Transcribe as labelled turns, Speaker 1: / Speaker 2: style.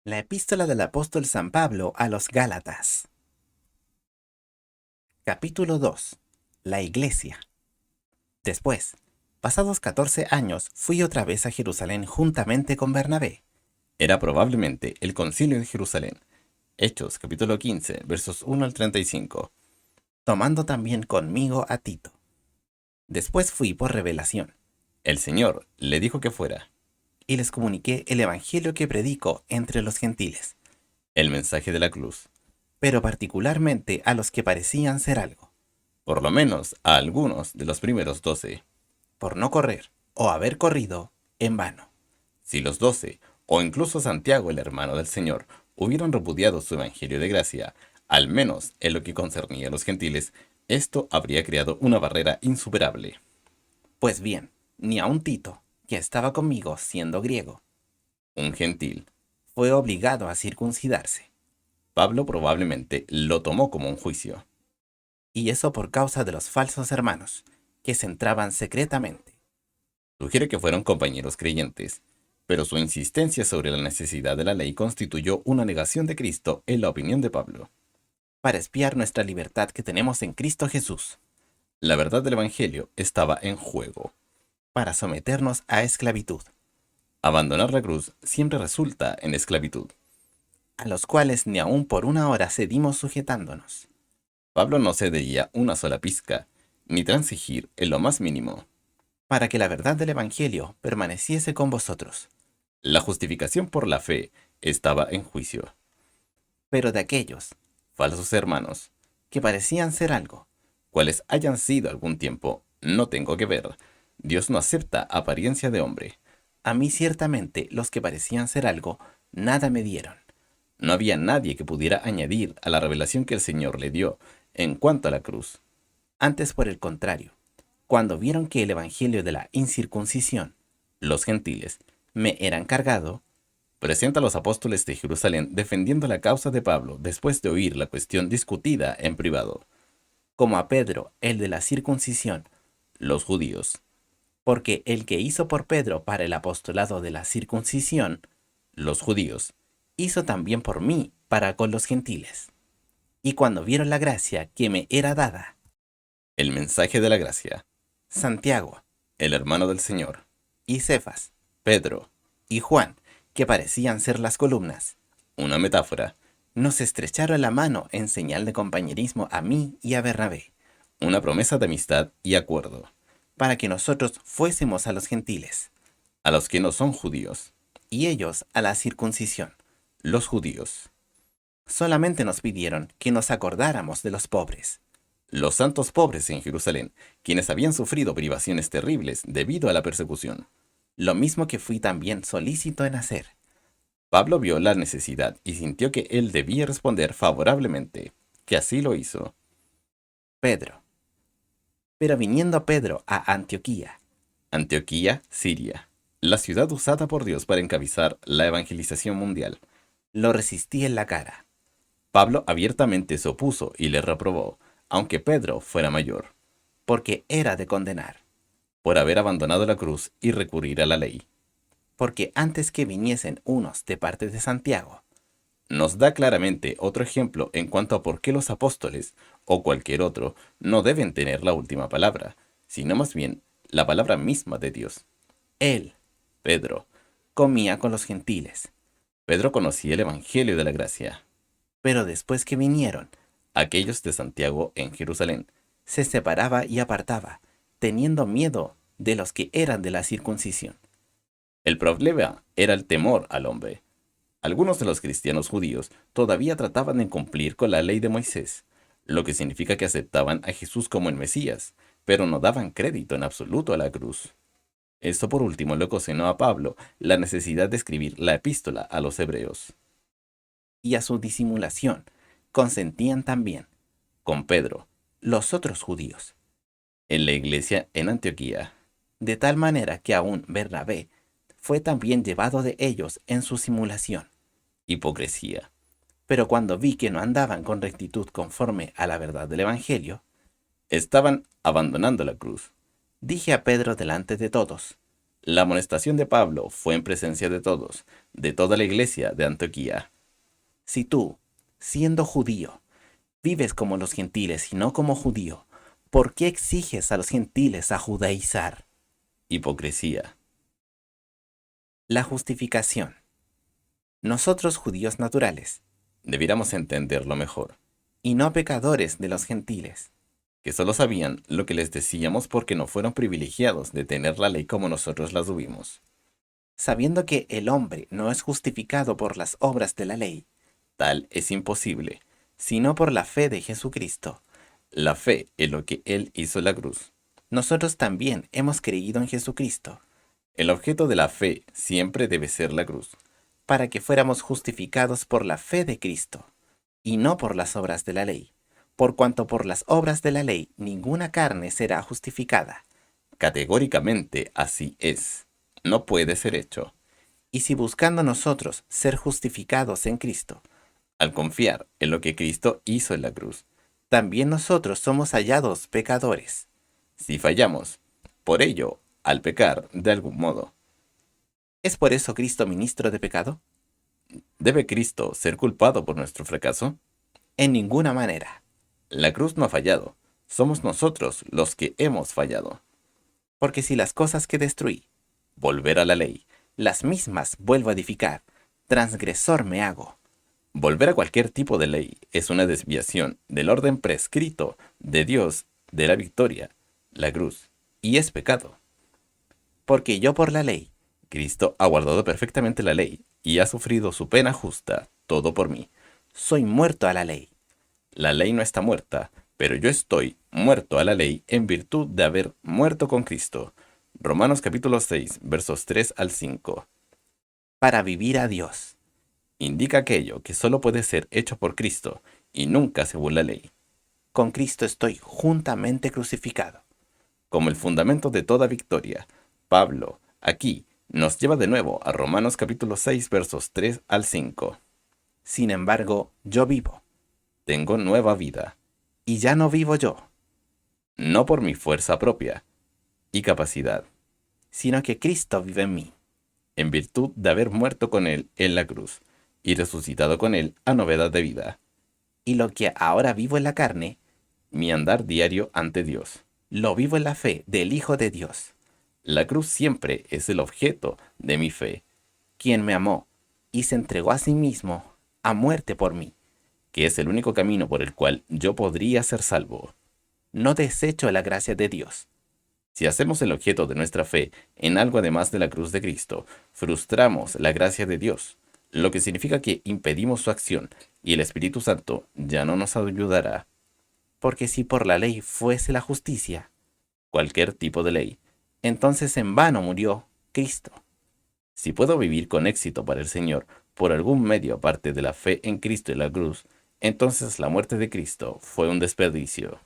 Speaker 1: La epístola del apóstol San Pablo a los Gálatas. Capítulo 2. La Iglesia. Después, pasados 14 años, fui otra vez a Jerusalén juntamente con Bernabé. Era probablemente el concilio de Jerusalén. Hechos, capítulo 15, versos 1 al 35. Tomando también conmigo a Tito. Después fui por revelación. El Señor le dijo que fuera, y les comuniqué el evangelio que predico entre los gentiles, el mensaje de la cruz, pero particularmente a los que parecían ser algo, por lo menos a algunos de los primeros 12, por no correr o haber corrido en vano. Si los 12, o incluso Santiago, el hermano del Señor, hubieran repudiado su evangelio de gracia, al menos en lo que concernía a los gentiles, esto habría creado una barrera insuperable. Pues bien, ni aun Tito, que estaba conmigo siendo griego, un gentil, fue obligado a circuncidarse. Pablo probablemente lo tomó como un juicio. Y eso por causa de los falsos hermanos, que se entraban secretamente. Sugiere que fueron compañeros creyentes, pero su insistencia sobre la necesidad de la ley constituyó una negación de Cristo en la opinión de Pablo, para espiar nuestra libertad que tenemos en Cristo Jesús. La verdad del Evangelio estaba en juego, para someternos a esclavitud. Abandonar la cruz siempre resulta en esclavitud, a los cuales ni aun por una hora cedimos sujetándonos. Pablo no cedería una sola pizca, ni transigir en lo más mínimo, para que la verdad del Evangelio permaneciese con vosotros. La justificación por la fe estaba en juicio. Pero de aquellos, falsos hermanos, que parecían ser algo, cuales hayan sido algún tiempo, no tengo que ver. Dios no acepta apariencia de hombre. A mí ciertamente los que parecían ser algo, nada me dieron. No había nadie que pudiera añadir a la revelación que el Señor le dio en cuanto a la cruz. Antes, por el contrario, cuando vieron que el evangelio de la incircuncisión, los gentiles, me eran cargado, presenta a los apóstoles de Jerusalén defendiendo la causa de Pablo después de oír la cuestión discutida en privado, como a Pedro, el de la circuncisión, los judíos, porque el que hizo por Pedro para el apostolado de la circuncisión, los judíos, hizo también por mí para con los gentiles. Y cuando vieron la gracia que me era dada, el mensaje de la gracia, Santiago, el hermano del Señor, y Cefas, Pedro, y Juan, que parecían ser las columnas, una metáfora, nos estrecharon la mano en señal de compañerismo a mí y a Bernabé, una promesa de amistad y acuerdo, para que nosotros fuésemos a los gentiles, a los que no son judíos, y ellos a la circuncisión, los judíos. Solamente nos pidieron que nos acordáramos de los pobres, los santos pobres en Jerusalén, quienes habían sufrido privaciones terribles debido a la persecución, lo mismo que fui también solícito en hacer. Pablo vio la necesidad y sintió que él debía responder favorablemente, que así lo hizo. Pedro. Pero viniendo Pedro a Antioquía, Siria, la ciudad usada por Dios para encabezar la evangelización mundial, lo resistí en la cara. Pablo abiertamente se opuso y le reprobó, aunque Pedro fuera mayor, porque era de condenar, por haber abandonado la cruz y recurrir a la ley. Porque antes que viniesen unos de parte de Santiago, nos da claramente otro ejemplo en cuanto a por qué los apóstoles, o cualquier otro, no deben tener la última palabra, sino más bien la palabra misma de Dios. Él, Pedro, comía con los gentiles. Pedro conocía el evangelio de la gracia. Pero después que vinieron aquellos de Santiago en Jerusalén, se separaba y apartaba, teniendo miedo de los que eran de la circuncisión. El problema era el temor al hombre. Algunos de los cristianos judíos todavía trataban de cumplir con la ley de Moisés, lo que significa que aceptaban a Jesús como el Mesías, pero no daban crédito en absoluto a la cruz. Esto por último le ocasionó a Pablo la necesidad de escribir la epístola a los hebreos. Y a su disimulación consentían también, con Pedro, los otros judíos, en la iglesia en Antioquía, de tal manera que aún Bernabé fue también llevado de ellos en su simulación, hipocresía. Pero cuando vi que no andaban con rectitud conforme a la verdad del Evangelio, estaban abandonando la cruz. Dije a Pedro delante de todos. La amonestación de Pablo fue en presencia de todos, de toda la iglesia de Antioquía. Si tú, siendo judío, vives como los gentiles y no como judío, ¿por qué exiges a los gentiles a judaizar? Hipocresía. La justificación. Nosotros, judíos naturales, debiéramos entenderlo mejor, y no pecadores de los gentiles, que solo sabían lo que les decíamos porque no fueron privilegiados de tener la ley como nosotros la tuvimos. Sabiendo que el hombre no es justificado por las obras de la ley, tal es imposible, sino por la fe de Jesucristo, la fe en lo que Él hizo en la cruz. Nosotros también hemos creído en Jesucristo. El objeto de la fe siempre debe ser la cruz, para que fuéramos justificados por la fe de Cristo, y no por las obras de la ley, por cuanto por las obras de la ley ninguna carne será justificada. Categóricamente así es. No puede ser hecho. Y si buscando nosotros ser justificados en Cristo, al confiar en lo que Cristo hizo en la cruz, también nosotros somos hallados pecadores. Si fallamos, por ello, al pecar de algún modo, ¿es por eso Cristo ministro de pecado? ¿Debe Cristo ser culpado por nuestro fracaso? En ninguna manera. La cruz no ha fallado. Somos nosotros los que hemos fallado. Porque si las cosas que destruí, volver a la ley, las mismas vuelvo a edificar, transgresor me hago. Volver a cualquier tipo de ley es una desviación del orden prescrito de Dios de la victoria, la cruz, y es pecado. Porque yo por la ley, Cristo ha guardado perfectamente la ley y ha sufrido su pena justa, todo por mí. Soy muerto a la ley. La ley no está muerta, pero yo estoy muerto a la ley en virtud de haber muerto con Cristo. Romanos capítulo 6, versos 3 al 5. Para vivir a Dios. Indica aquello que solo puede ser hecho por Cristo y nunca según la ley. Con Cristo estoy juntamente crucificado. Como el fundamento de toda victoria, Pablo, aquí, nos lleva de nuevo a Romanos capítulo 6, versos 3 al 5. Sin embargo, yo vivo. Tengo nueva vida. Y ya no vivo yo. No por mi fuerza propia y capacidad, sino que Cristo vive en mí, en virtud de haber muerto con Él en la cruz y resucitado con Él a novedad de vida. Y lo que ahora vivo en la carne, mi andar diario ante Dios, lo vivo en la fe del Hijo de Dios. La cruz siempre es el objeto de mi fe, quien me amó y se entregó a sí mismo a muerte por mí, que es el único camino por el cual yo podría ser salvo. No desecho la gracia de Dios. Si hacemos el objeto de nuestra fe en algo además de la cruz de Cristo, frustramos la gracia de Dios, lo que significa que impedimos su acción y el Espíritu Santo ya no nos ayudará. Porque si por la ley fuese la justicia, cualquier tipo de ley, entonces en vano murió Cristo. Si puedo vivir con éxito para el Señor por algún medio aparte de la fe en Cristo y la cruz, entonces la muerte de Cristo fue un desperdicio.